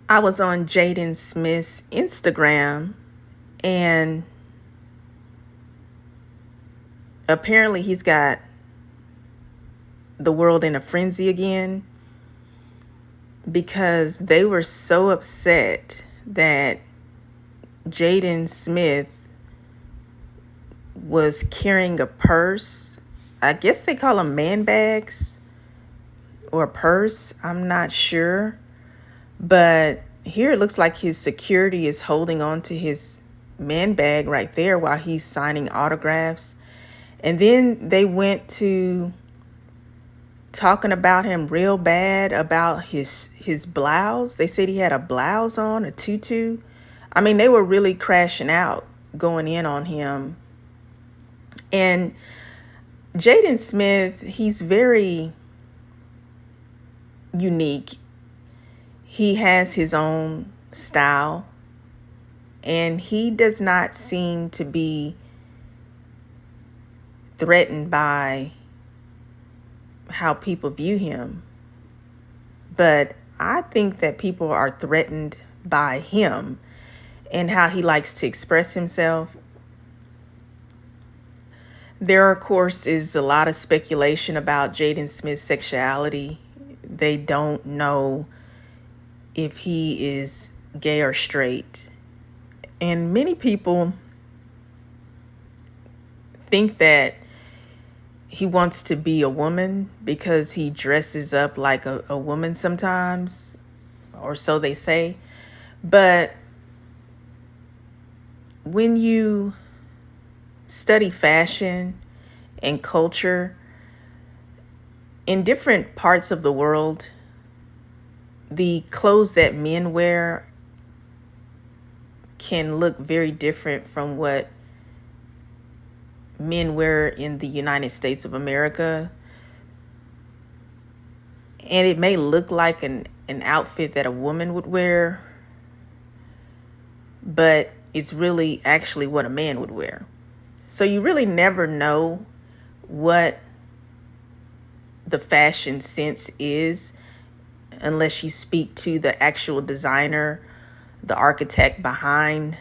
I was on Jaden Smith's Instagram, and apparently he's got the world in a frenzy again, because they were so upset that Jaden Smith was carrying a purse. I guess they call them man bags or a purse. I'm not sure. But here it looks like his security is holding on to his man bag right there while he's signing autographs. And then they went to talking about him real bad about his blouse. They said he had a blouse on, a tutu. I mean, they were really crashing out, going in on him. And Jaden Smith, he's very unique. He has his own style, and he does not seem to be threatened by how people view him. But I think that people are threatened by him and how he likes to express himself. There, of course, is a lot of speculation about Jaden Smith's sexuality. They don't know if he is gay or straight. And many people think that he wants to be a woman because he dresses up like a woman sometimes, or so they say. But when you study fashion and culture in different parts of the world, the clothes that men wear can look very different from what men wear in the United States of America. And it may look like an outfit that a woman would wear, but it's really actually what a man would wear. So you really never know what the fashion sense is unless you speak to the actual designer, the architect behind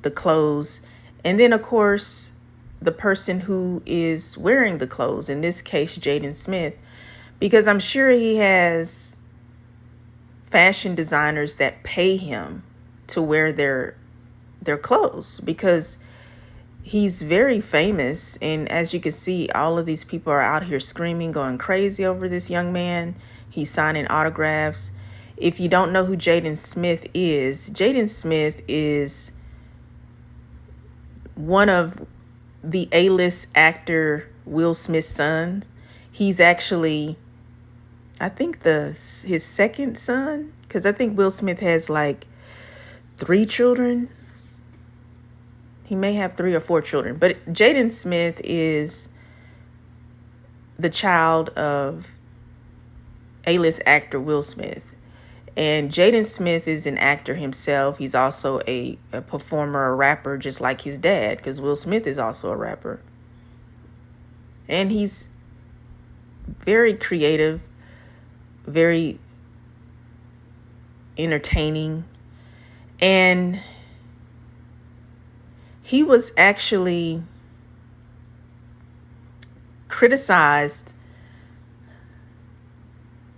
the clothes, and then, of course, the person who is wearing the clothes, in this case, Jaden Smith, because I'm sure he has fashion designers that pay him to wear their clothes, because he's very famous. And as you can see, all of these people are out here screaming, going crazy over this young man. He's signing autographs. If you don't know who Jaden Smith is one of the A-list actor Will Smith's sons. He's actually, I think, his second son, because I think Will Smith has like 3 children. He may have 3 or 4 children, but Jaden Smith is the child of A-list actor Will Smith. And Jaden Smith is an actor himself. He's also a performer, a rapper, just like his dad, because Will Smith is also a rapper. And he's very creative, very entertaining. And he was actually criticized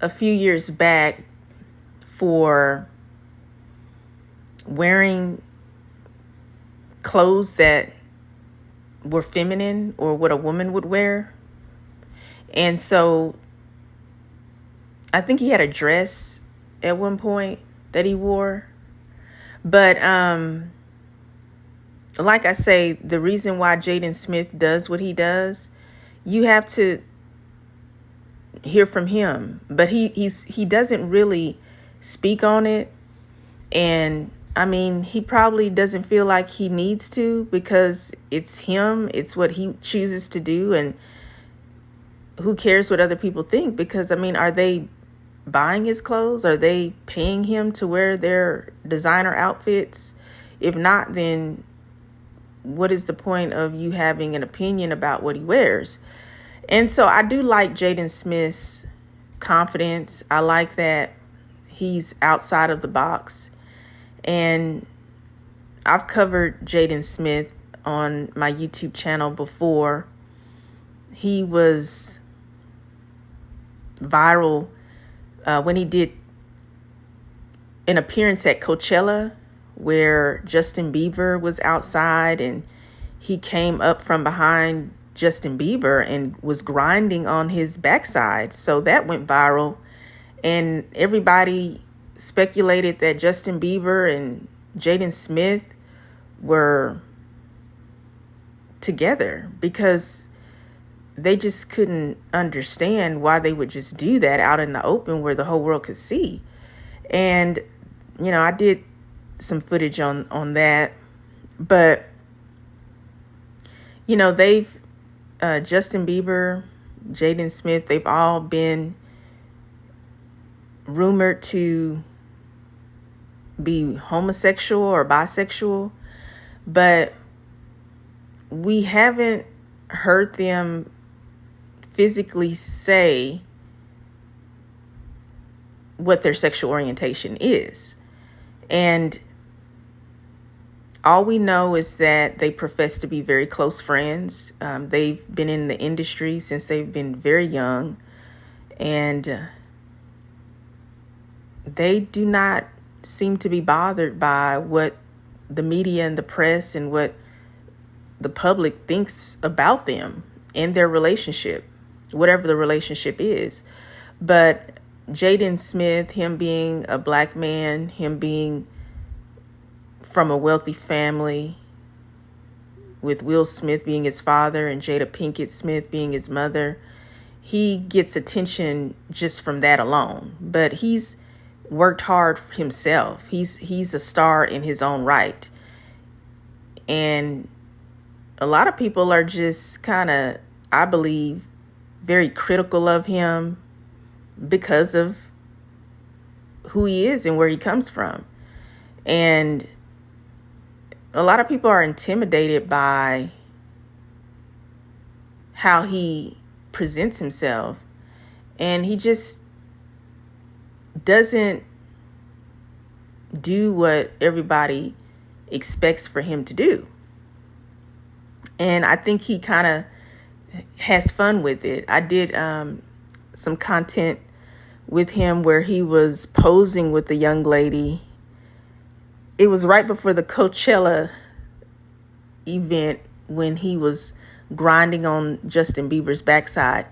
a few years back for wearing clothes that were feminine, or what a woman would wear. And so I think he had a dress at one point that he wore. But like I say, the reason why Jaden Smith does what he does, you have to hear from him. But he doesn't really speak on it. And I mean, he probably doesn't feel like he needs to, because it's him, it's what he chooses to do, and who cares what other people think? Because I mean, are they buying his clothes? Are they paying him to wear their designer outfits? If not, then what is the point of you having an opinion about what he wears? And so I do like Jaden Smith's confidence. I like that He's outside of the box. And I've covered Jaden Smith on my YouTube channel before. He was viral when he did an appearance at Coachella where Justin Bieber was outside, and he came up from behind Justin Bieber and was grinding on his backside. So that went viral, and everybody speculated that Justin Bieber and Jaden Smith were together because they just couldn't understand why they would just do that out in the open where the whole world could see. And, I did some footage on that. But, they've, Justin Bieber, Jaden Smith, they've all been rumored to be homosexual or bisexual, but we haven't heard them physically say what their sexual orientation is. And all we know is that they profess to be very close friends. They've been in the industry since they've been very young, and they do not seem to be bothered by what the media and the press and what the public thinks about them and their relationship, whatever the relationship is. But Jaden Smith, him being a black man, him being from a wealthy family, with Will Smith being his father and Jada Pinkett Smith being his mother, he gets attention just from that alone. But he's worked hard for himself. He's a star in his own right. And a lot of people are just kind of, I believe, very critical of him because of who he is and where he comes from. And a lot of people are intimidated by how he presents himself. And he just doesn't do what everybody expects for him to do. And I think he kind of has fun with it. I did some content with him where he was posing with a young lady. It was right before the Coachella event when he was grinding on Justin Bieber's backside.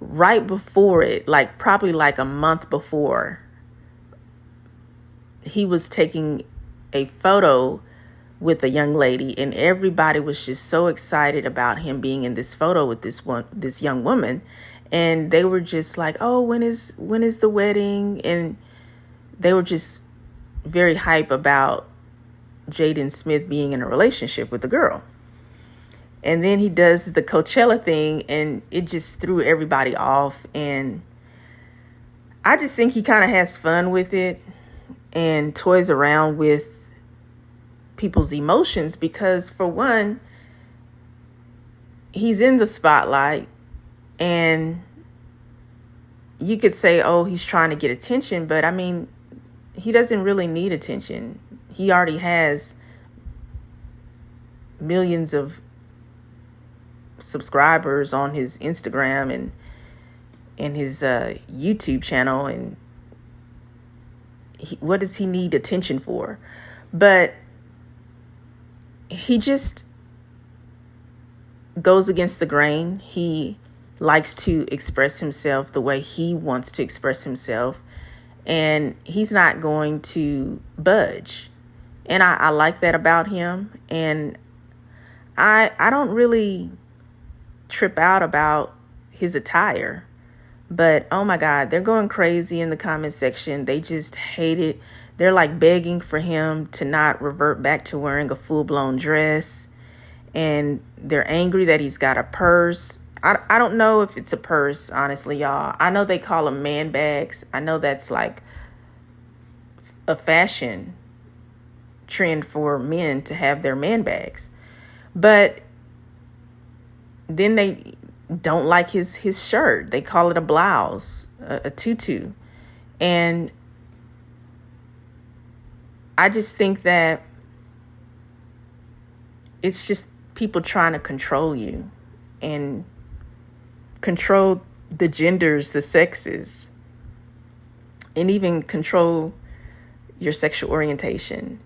Right before it, probably a month before, he was taking a photo with a young lady, and everybody was just so excited about him being in this photo with this young woman. And they were just like, oh, when is the wedding? And they were just very hype about Jaden Smith being in a relationship with the girl. And then he does the Coachella thing, and it just threw everybody off. And I just think he kind of has fun with it and toys around with people's emotions because, for one, he's in the spotlight, and you could say, oh, he's trying to get attention, but I mean, he doesn't really need attention. He already has millions of subscribers on his Instagram and his YouTube channel, and what does he need attention for? But he just goes against the grain. He likes to express himself the way he wants to express himself, and he's not going to budge. And I like that about him. And I don't really trip out about his attire, but oh my God, they're going crazy in the comment section. They just hate it. They're begging for him to not revert back to wearing a full-blown dress. And they're angry that he's got a purse. I don't know if it's a purse, honestly, y'all. I know they call them man bags. I know that's a fashion trend for men to have their man bags. But then they don't like his shirt. They call it a blouse, a tutu. And I just think that it's just people trying to control you and control the genders, the sexes, and even control your sexual orientation.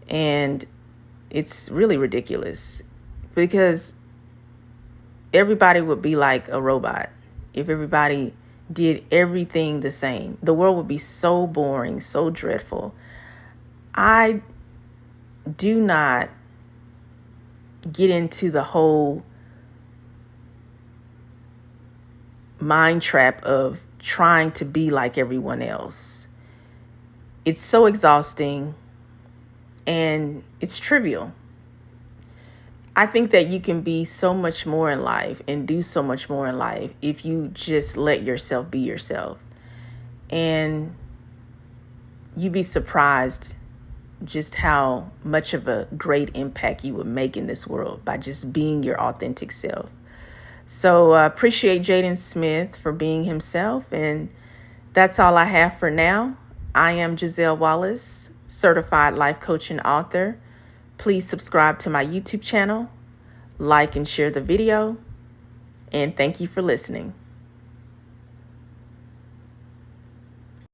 And it's really ridiculous because everybody would be like a robot if everybody did everything the same. The world would be so boring, so dreadful. I do not get into the whole mind trap of trying to be like everyone else. It's so exhausting and it's trivial. I think that you can be so much more in life and do so much more in life if you just let yourself be yourself. And you'd be surprised just how much of a great impact you would make in this world by just being your authentic self. So appreciate Jaden Smith for being himself. And that's all I have for now. I am Giselle Wallace, certified life coach and author. Please subscribe to my YouTube channel, like and share the video, and thank you for listening.